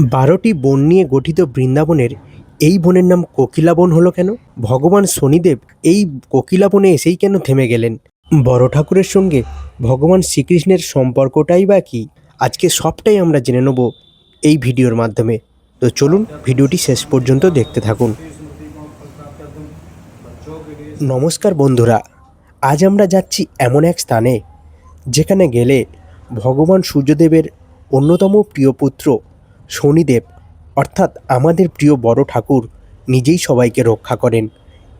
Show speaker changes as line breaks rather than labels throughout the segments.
12টি বন নিয়ে গঠিত বৃন্দাবনের এই বনের নাম কোকিলা বন হলো কেন? ভগবান শনিদেব এই কোকিলা বনে এসেই কেন থেমে গেলেন? বড় ঠাকুরের সঙ্গে ভগবান শ্রীকৃষ্ণের সম্পর্কটাই বা কী? আজকে সবটাই আমরা জেনে নেব এই ভিডিওর মাধ্যমে। তো চলুন ভিডিওটি শেষ পর্যন্ত দেখতে থাকুন। নমস্কার বন্ধুরা, আজ আমরা যাচ্ছি এমন এক স্থানে যেখানে গেলে ভগবান সূর্যদেবের অন্যতম প্রিয় পুত্র শনিদেব অর্থাৎ আমাদের প্রিয় বড় ঠাকুর নিজেই সবাইকে রক্ষা করেন,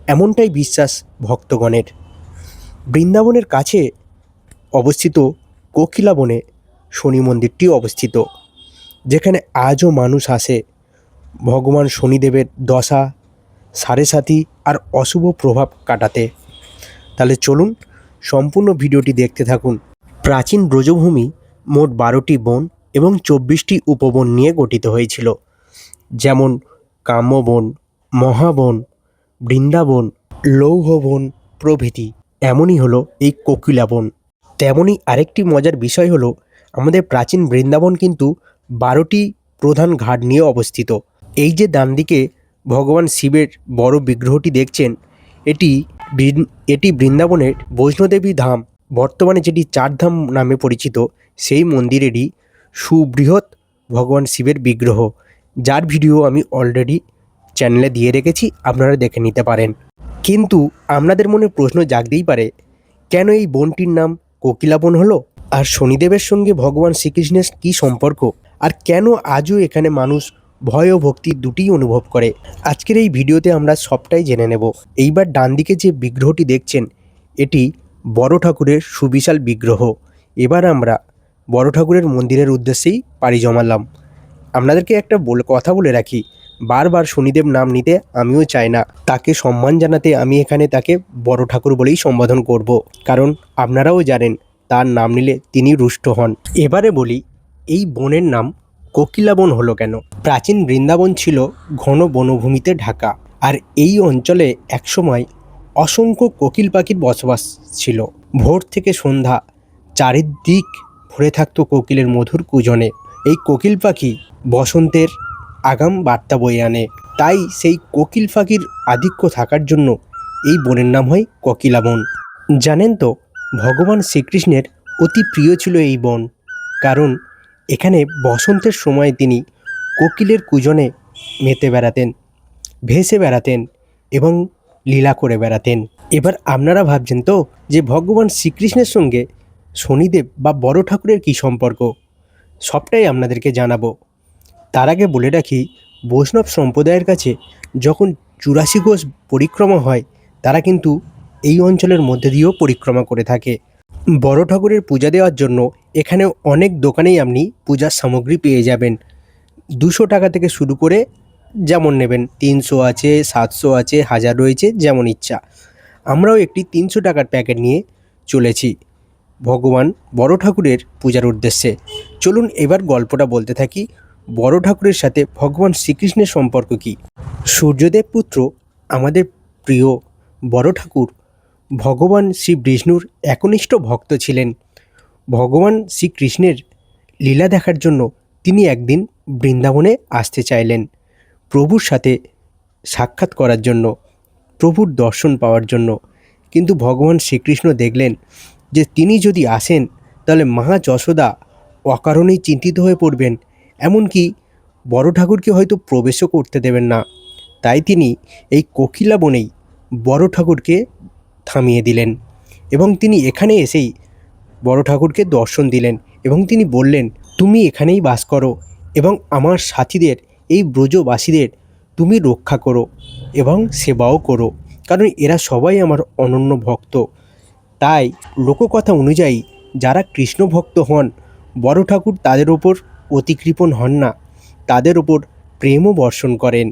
এমনটাই বিশ্বাস ভক্তগণের। বৃন্দাবনের কাছে অবস্থিত কোকিলা বনে শনি মন্দিরটি অবস্থিত, যেখানে আজও মানুষ আসে ভগবান শনিদেবের দশা, সাড়ে সাতি আর অশুভ প্রভাব কাটাতে। তাহলে চলুন সম্পূর্ণ ভিডিওটি দেখতে থাকুন। প্রাচীন ব্রজভূমি মোট 12টি বন এবং 24টি উপবন নিয়ে গঠিত হয়েছিল, যেমন কাম্যবন, মহাবন, বৃন্দাবন, লৌহবন প্রভৃতি। এমনই হলো এই কোকিলা বন। তেমনই আরেকটি মজার বিষয় হলো আমাদের প্রাচীন বৃন্দাবন কিন্তু 12টি প্রধান ঘাট নিয়ে অবস্থিত। এই যে ডান দিকে ভগবান শিবের বড় বিগ্রহটি দেখছেন, এটি বৃন্দাবনের বৈষ্ণোদেবী ধাম, বর্তমানে যেটি চারধাম নামে পরিচিত, সেই মন্দিরেরই সুবৃহৎ ভগবান শিবের বিগ্রহ, যার ভিডিও আমি অলরেডি চ্যানেলে দিয়ে রেখেছি, আপনারা দেখে নিতে পারেন। কিন্তু আপনাদের মনে প্রশ্ন জাগতেই পারে, কেন এই বনটির নাম কোকিলা বন হলো? আর শনিদেবের সঙ্গে ভগবান শ্রীকৃষ্ণের কী সম্পর্ক? আর কেন আজও এখানে মানুষ ভয় ও ভক্তি দুটিই অনুভব করে? আজকের এই ভিডিওতে আমরা সবটাই জেনে নেব। এইবার ডান দিকে যে বিগ্রহটি দেখছেন, এটি বড় ঠাকুরের সুবিশাল বিগ্রহ। এবার আমরা বড় ঠাকুরের মন্দিরের উদ্দেশ্যেই পাড়ি জমালাম। আপনাদেরকে একটা কথা বলে রাখি, বারবার শনিদেব নাম নিতে আমিও চাই না। তাকে সম্মান জানাতে আমি এখানে তাকে বড় ঠাকুর বলেই সম্বোধন করব, কারণ আপনারাও জানেন তার নাম নিলে তিনি রুষ্ট হন। এবারে বলি, এই বনের নাম কোকিলা বন হলো কেন? প্রাচীন বৃন্দাবন ছিল ঘন বনভূমিতে ঢাকা, আর এই অঞ্চলে একসময় অসংখ্য কোকিল পাখির বসবাস ছিল। ভোর থেকে সন্ধ্যা চারিদিক ভরে থাকতো কোকিলের মধুর কুজনে। এই কোকিল পাখি বসন্তের আগাম বার্তা বয়ে আনে, তাই সেই কোকিল পাখির আধিক্য থাকার জন্য এই বনের নাম হয় কোকিলা বন। জানেন তো, ভগবান শ্রীকৃষ্ণের অতি প্রিয় ছিল এই বন, কারণ এখানে বসন্তের সময় তিনি কোকিলের কুজনে মেতে বেড়াতেন, ভেসে বেড়াতেন এবং লীলা করে বেড়াতেন। এবার আপনারা ভাবছেন তো যে ভগবান শ্রীকৃষ্ণের সঙ্গে শনিদেব বা বড় ঠাকুরের কী সম্পর্ক? সবটাই আপনাদেরকে জানাবো। তার আগে বলে রাখি, বৈষ্ণব সম্প্রদায়ের কাছে যখন 84 কোষ পরিক্রমা হয়, তারা কিন্তু এই অঞ্চলের মধ্যে দিয়েও পরিক্রমা করে থাকে। বড় ঠাকুরের পূজা দেওয়ার জন্য এখানে অনেক দোকানেই আপনি পূজার সামগ্রী পেয়ে যাবেন। 200 টাকা থেকে শুরু করে যেমন নেবেন, 300 আছে, 700 আছে, 1000 রয়েছে, যেমন ইচ্ছা। আমরাও একটি 300 টাকার প্যাকেট নিয়ে চলেছি ভগবান বড় ঠাকুরের পূজার উদ্দেশ্যে। চলুন এবার গল্পটা বলতে থাকি। বড় ঠাকুরের সাথে ভগবান শ্রীকৃষ্ণের সম্পর্ক কী? সূর্যদেব পুত্র আমাদের প্রিয় বড় ঠাকুর ভগবান শ্রী বিষ্ণুর একনিষ্ঠ ভক্ত ছিলেন। ভগবান শ্রীকৃষ্ণের লীলা দেখার জন্য তিনি একদিন বৃন্দাবনে আসতে চাইলেন, প্রভুর সাথে সাক্ষাৎ করার জন্য, প্রভুর দর্শন পাওয়ার জন্য। কিন্তু ভগবান শ্রীকৃষ্ণ দেখলেন যে তিনি যদি আসেন তাহলে মা যশোদা অকারণেই চিন্তিত হয়ে পড়বেন, এমনকি বড় ঠাকুরকে হয়তো প্রবেশও করতে দেবেন না। তাই তিনি এই কোকিলা বনেই বড় ঠাকুরকে থামিয়ে দিলেন এবং তিনি এখানে এসেই বড় ঠাকুরকে দর্শন দিলেন এবং তিনি বললেন, তুমি এখানেই বাস করো এবং আমার সাথীদের, এই ব্রজবাসীদের তুমি রক্ষা করো এবং সেবাও করো, কারণ এরা সবাই আমার অনন্য ভক্ত। তাই লোককথা অনুযায়ী যারা কৃষ্ণ ভক্ত হন, বড় ঠাকুর তাদের ওপর অতিকৃপণ হন না, তাদের ওপর প্রেমও বর্ষণ করেন।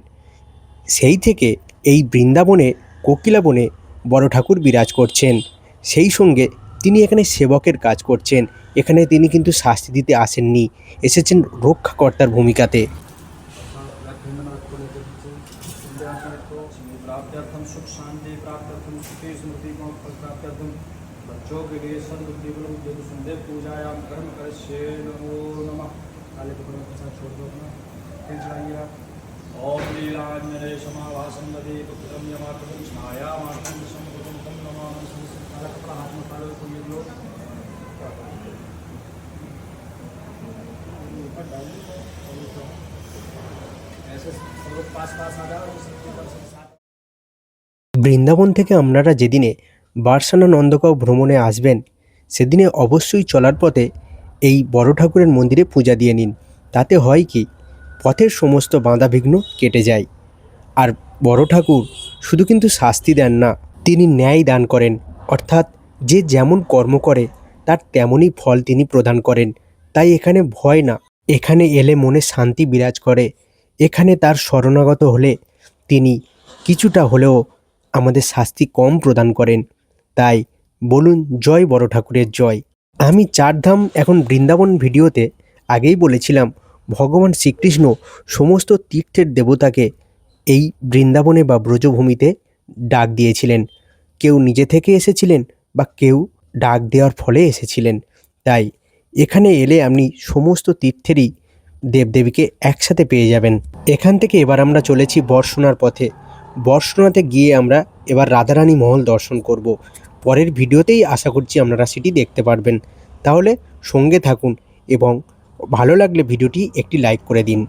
সেই থেকে এই বৃন্দাবনে কোকিলা বনে বড় ঠাকুর বিরাজ করছেন। সেই সঙ্গে তিনি এখানে সেবকের কাজ করছেন। এখানে তিনি কিন্তু শাস্তি দিতে আসেননি, এসেছেন রক্ষাকর্তার ভূমিকাতে।
ओम लीलांजने समाभासं ददे पुत्रं यमात्रं छायामात्रं संभुतं तं नमामि संस्कारा कपड़ा हाथ में पालो को ये लो ऊपर डालिए ऐसे सब लोग पास पास आ जाओ सबके ऊपर से साथ
বৃন্দাবন থেকে আপনারা যেদিনে বার্সানা নন্দগাঁও ভ্রমণে আসবেন সেদিনে অবশ্যই চলার পথে এই বড় ঠাকুরের মন্দিরে পূজা দিয়ে নিন। তাতে হয় কি, পথের সমস্ত বাধাবিঘ্ন কেটে যায়। আর বড় ঠাকুর শুধু কিন্তু শাস্তি দেন না, তিনি ন্যায় দান করেন। অর্থাৎ যে যেমন কর্ম করে তার তেমনই ফল তিনি প্রদান করেন। তাই এখানে ভয় না, এখানে এলে মনে শান্তি বিরাজ করে। এখানে তার শরণাগত হলে তিনি কিছুটা হলেও আমাদের শাস্তি কম প্রদান করেন। তাই বলুন জয় বড় ঠাকুরের জয়। আমি চারধাম এখন বৃন্দাবন ভিডিওতে আগেই বলেছিলাম, ভগবান শ্রীকৃষ্ণ সমস্ত তীর্থের দেবতাকে এই বৃন্দাবনে বা ব্রজভূমিতে ডাক দিয়েছিলেন। কেউ নিজে থেকে এসেছিলেন বা কেউ ডাক দেওয়ার ফলে এসেছিলেন। তাই এখানে এলে আপনি সমস্ত তীর্থেরই দেবদেবীকে একসাথে পেয়ে যাবেন। এখান থেকে এবার আমরা চলেছি বর্ষণার পথে। বর্ষণাতে গিয়ে আমরা এবার রাধারানী মহল দর্শন করব। পরের ভিডিওতেই আশা করছি আপনারা সেটি দেখতে পারবেন। তাহলে সঙ্গে থাকুন এবং ভালো লাগলে ভিডিওটি একটি লাইক করে দিন।